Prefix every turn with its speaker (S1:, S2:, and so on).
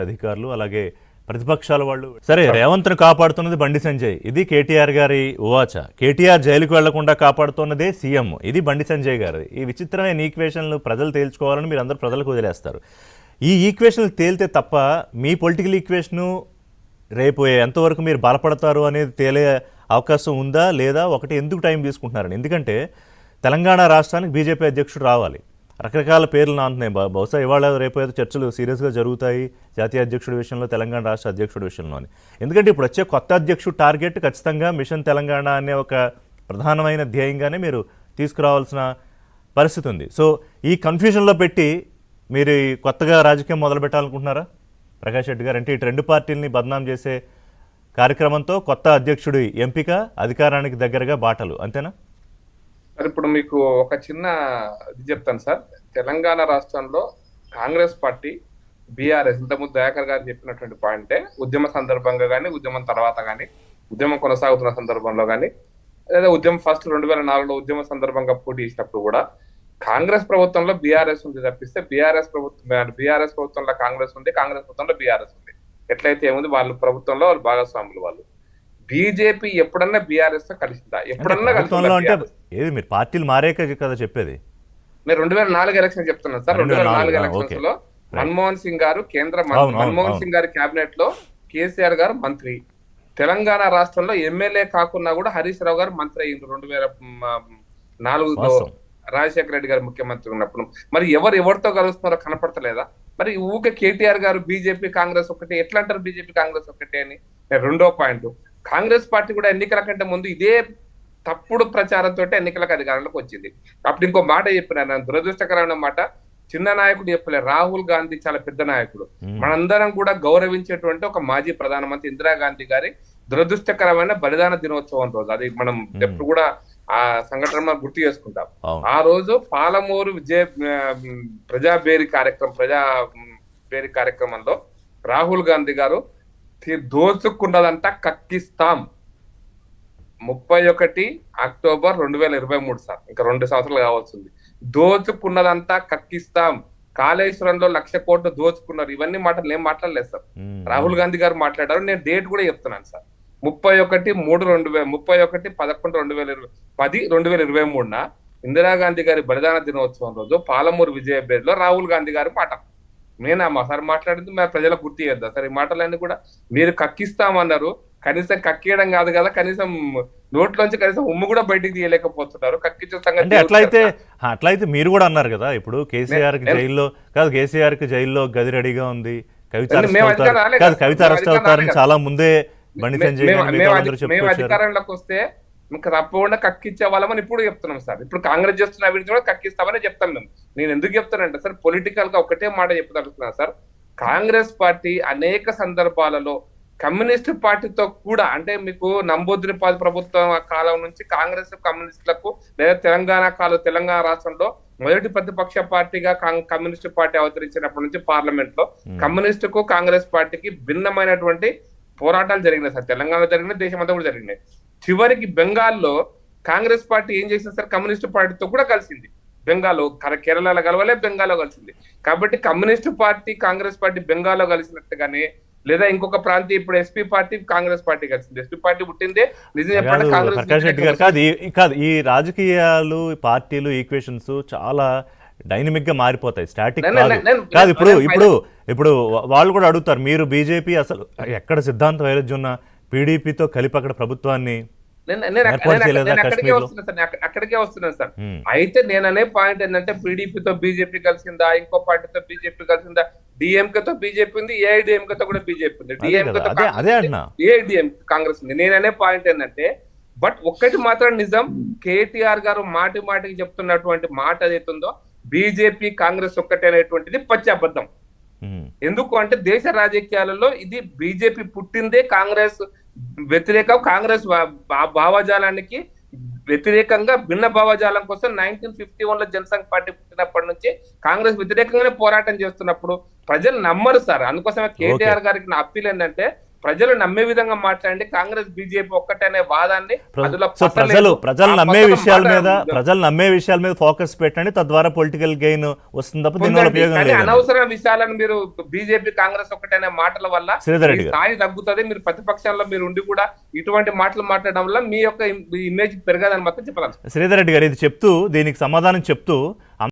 S1: అధికారులు అలాగే ప్రతిపక్షాల వాళ్ళు సరే రేవంత్ను కాపాడుతున్నది బండి సంజయ్, ఇది కేటీఆర్ గారి ఉవాచ. కేటీఆర్ జైలుకు వెళ్లకుండా కాపాడుతున్నదే సీఎం, ఇది బండి సంజయ్ గారి. ఈ విచిత్రమైన ఈక్వేషన్లు ప్రజలు తేల్చుకోవాలని మీరు అందరూ ప్రజలకు వదిలేస్తారు. ఈ ఈక్వేషన్లు తేలితే తప్ప మీ పొలిటికల్ ఈక్వేషను రేపు ఎంతవరకు మీరు బలపడతారు అనేది తేలే అవకాశం ఉందా లేదా? ఒకటి ఎందుకు టైం తీసుకుంటున్నారని, ఎందుకంటే తెలంగాణ రాష్ట్రానికి బీజేపీ అధ్యక్షుడు రావాలి. రకరకాల పేర్లు నాంటున్నాయి. బహుశా ఇవాళ రేపు అయితే చర్చలు సీరియస్గా జరుగుతాయి జాతీయ అధ్యక్షుడి విషయంలో, తెలంగాణ రాష్ట్ర అధ్యక్షుడి విషయంలోని. ఎందుకంటే ఇప్పుడు వచ్చే కొత్త అధ్యక్షుడు టార్గెట్ ఖచ్చితంగా మిషన్ తెలంగాణ అనే ఒక ప్రధానమైన ధ్యేయంగానే మీరు తీసుకురావాల్సిన పరిస్థితి ఉంది. సో ఈ కన్ఫ్యూజన్లో పెట్టి మీరు కొత్తగా రాజకీయం మొదలు పెట్టాలనుకుంటున్నారా ప్రకాష్ రెడ్డి గారు? అంటే ఇటు రెండు పార్టీలని బదనాం చేసే కార్యక్రమంతో కొత్త అధ్యక్షుడి ఎంపిక, అధికారానికి దగ్గరగా బాటలు, అంతేనా?
S2: సార్ ఇప్పుడు మీకు ఒక చిన్న ఇది చెప్తాను సార్. తెలంగాణ రాష్ట్రంలో కాంగ్రెస్ పార్టీ, బీఆర్ఎస్ ఇంతకుముందు దయాకర్ గారు చెప్పినటువంటి పాయింటే, ఉద్యమ సందర్భంగా కానీ, ఉద్యమం తర్వాత కానీ, ఉద్యమం కొనసాగుతున్న సందర్భంలో కానీ, లేదా ఉద్యమం ఫస్ట్ 2004లో ఉద్యమ సందర్భంగా పోటీ చేసినప్పుడు కూడా కాంగ్రెస్ ప్రభుత్వంలో బీఆర్ఎస్ ఉంది తప్పిస్తే బీఆర్ఎస్ ప్రభుత్వంలో కాంగ్రెస్ ఉంది, కాంగ్రెస్ ప్రభుత్వంలో బీఆర్ఎస్ ఉంది. ఎట్లయితే ఏముంది, వాళ్ళ ప్రభుత్వంలో వాళ్ళు భాగస్వాములు. వాళ్ళు బీజేపీ ఎప్పుడన్నా బీఆర్ఎస్ తో కలిసిందా? ఎప్పుడన్నా
S1: ఏది మీరు పార్టీలు మారేక కదా చెప్పేది?
S2: నేను 2004 ఎలక్షన్ చెప్తున్నాను సార్. 2004 ఎలక్షన్స్ లో మన్మోహన్ సింగ్ గారు మన్మోహన్ సింగ్ గారి కేబినెట్ లో కేసీఆర్ గారు మంత్రి. తెలంగాణ రాష్ట్రంలో ఎమ్మెల్యే కాకున్నా కూడా హరీష్ రావు గారు మంత్రి అయ్యింది 2004లో రాజశేఖర రెడ్డి గారు ముఖ్యమంత్రి ఉన్నప్పుడు. మరి ఎవరితో కలుస్తున్నారో కనపడతలేదా? మరి ఊకే కేటీఆర్ గారు బీజేపీ కాంగ్రెస్ ఒకటే ఎట్లా అంటారు? బీజేపీ కాంగ్రెస్ ఒకటే అని. రెండో పాయింట్, కాంగ్రెస్ పార్టీ కూడా ఎన్నికల కంటే ముందు ఇదే తప్పుడు ప్రచారంతో ఎన్నికలకు అధికారంలోకి వచ్చింది. అప్పుడు ఇంకో మాట చెప్పిన దురదృష్టకరమైన మాట, చిన్న నాయకుడు చెప్పలేదు, రాహుల్ గాంధీ చాలా పెద్ద నాయకుడు. మనందరం కూడా గౌరవించేటువంటి ఒక మాజీ ప్రధానమంత్రి ఇందిరాగాంధీ గారి దురదృష్టకరమైన బలిదాన దినోత్సవం రోజు. అది మనం ఎప్పుడు కూడా ఆ సంఘటన గుర్తు చేసుకుంటాం. ఆ రోజు పాలమూరు ప్రజా బేరీ కార్యక్రమంలో రాహుల్ గాంధీ గారు దోచుకున్నదంతా కక్కిస్తాం 31 అక్టోబర్ 2023 సార్, ఇంకా 2 సంవత్సరాలు కావాల్సింది. దోచుకున్నదంతా కక్కిస్తాం, కాళేశ్వరంలో 1,00,000 కోట్లు దోచుకున్నారు. ఇవన్నీ మాటలు ఏం మాట్లాడలేదు సార్, రాహుల్ గాంధీ గారు మాట్లాడారు. నేను డేట్ కూడా చెప్తున్నాను సార్, 31/3/2023 ఇందిరాగాంధీ గారి బలిదాన దినోత్సవం రోజు పాలమూరు విజయబేరిలో రాహుల్ గాంధీ గారి మాట నేనమ్మా సార్ మాట్లాడింది. మరి ప్రజలకు గుర్తు చేద్దాం సార్. ఈ మాటలన్నీ కూడా మీరు కక్కిస్తామన్నారు, కనీసం కక్కియడం కాదు కదా, కనీసం నోట్లోంచి కనీసం ఉమ్ము కూడా బయటికి తీయలేకపోతున్నారు. కక్కించే సంగతి
S1: అట్లయితే మీరు కూడా అన్నారు కదా, ఇప్పుడు కేసీఆర్ కి జైల్లో గది రెడీగా ఉంది, కవిత అరెస్ట్ అవుతారని చాలా ముందే బండి సంజయ్
S2: మేము అధికారంలోకి వస్తే ఇంకా తప్పకుండా కక్కిచ్చే వాళ్ళమని ఇప్పుడు చెప్తున్నాం సార్. ఇప్పుడు కాంగ్రెస్ చేస్తున్న అభివృద్ధి కూడా కక్కిస్తామని చెప్తాను మేము. నేను ఎందుకు చెప్తానంటే సార్, పొలిటికల్ గా ఒకటే మాట చెప్తాను సార్, కాంగ్రెస్ పార్టీ అనేక సందర్భాలలో కమ్యూనిస్ట్ పార్టీతో కూడా, అంటే మీకు నంబూద్రిపాల్ ప్రభుత్వం కాలం నుంచి కాంగ్రెస్ కమ్యూనిస్టులకు, లేదా తెలంగాణ రాష్ట్రంలో మొదటి ప్రతిపక్ష పార్టీగా కమ్యూనిస్ట్ పార్టీ అవతరించినప్పటి నుంచి పార్లమెంట్ లో కమ్యూనిస్టుకు కాంగ్రెస్ పార్టీకి భిన్నమైనటువంటి పోరాటాలు జరిగినాయి సార్. తెలంగాణలో జరిగినాయి, దేశమంతా కూడా జరిగినాయి. చివరికి బెంగాల్లో కాంగ్రెస్ పార్టీ ఏం చేసింది సార్, కమ్యూనిస్ట్ పార్టీతో కూడా కలిసింది. బెంగాల్లో కేరళలో కలవలే, బెంగాల్లో కలిసింది. కాబట్టి కమ్యూనిస్ట్ పార్టీ కాంగ్రెస్ పార్టీ బెంగాల్లో కలిసినట్టుగానే, లేదా ఇంకొక ప్రాంతీయ ఇప్పుడు ఎస్పీ పార్టీ కాంగ్రెస్ పార్టీ కలిసింది. ఎస్పీ పార్టీ పుట్టిందే నిజం చెప్పండి కాంగ్రెస్.
S1: కాదు, ఈ రాజకీయాలు, పార్టీలు, ఈక్వేషన్స్ చాలా డైనమిక్ గా మారిపోతాయి, స్టాటిక్ కాదు. ఇప్పుడు వాళ్ళు కూడా అడుగుతారు, మీరు బీజేపీ అసలు ఎక్కడ సిద్ధాంత వైరుధ్యం ఉన్న పీడీపీతో కలిపి అక్కడ ప్రభుత్వాన్ని
S2: అక్కడికే వస్తున్నాను సార్. అయితే నేననే పాయింట్ ఏంటంటే, పీడీపీతో బీజేపీ కలిసిందా, ఇంకో పార్టీతో బీజేపీ కలిసిందా, డిఎంకేతో బీజేపీ ఉంది, ఏఐడిఎంకేతో కూడా బీజేపీ ఉంది, ఏఐడిఎం కాంగ్రెస్ ఉంది. నేననే పాయింట్ ఏంటంటే, బట్ ఒక్కటి మాత్రం నిజం, కేటీఆర్ గారు మాటికి చెప్తున్నటువంటి మాట ఏదైతుందో బీజేపీ కాంగ్రెస్ ఒక్కటే అనేటువంటిది పచ్చి అబద్ధం. ఎందుకు అంటే దేశ రాజకీయాలలో ఇది బీజేపీ పుట్టిందే కాంగ్రెస్ వ్యతిరేకం, కాంగ్రెస్ భావజాలానికి వ్యతిరేకంగా, భిన్న భావజాలం కోసం 1951లో జనసంఘ్ పార్టీ పుట్టినప్పటి నుంచి కాంగ్రెస్ వ్యతిరేకంగానే పోరాటం చేస్తున్నప్పుడు ప్రజలు నమ్మరు సార్. అందుకోసమే కేటీఆర్ గారికి నా అప్పీల్ ఏంటంటే, ప్రజలు నమ్మే విధంగా మాట్లాడండి. కాంగ్రెస్ బీజేపీ ఒక్కటనే వాదాన్ని అందులో
S1: సో
S2: పసలేదు.
S1: ప్రజలు
S2: ఆ
S1: నమ్మే
S2: పసలు
S1: విషయాల
S2: మాట-
S1: మీద ఫోకస్ పెట్టండి, తద్వారా పొలిటికల్ గెయిన్ వస్తుంది తప్ప దీనివల్ల
S2: పొందండి.
S1: ఉపయోగం
S2: కానీ
S1: లేదు.
S2: అనవసరమైన విషయాలను మీరు బీజేపీ కాంగ్రెస్ ఒక్కటనే మాటల వల్ల
S1: శ్రీధర్
S2: మీ
S1: రెడ్డి గారు.
S2: స్థాయి తగ్గుతుంది. మీరు ప్రతిపక్షంలో మీరు ఉండి కూడా ఇటువంటి మాటలు మాట్లాడడం వల్ల మీ యొక్క ఇమేజ్ పెరగదని మాత్రం చెప్పాలి.
S1: శ్రీధర్ రెడ్డి గారు ఇది చెప్తూ, దీనికి సమాధానం చెప్తూ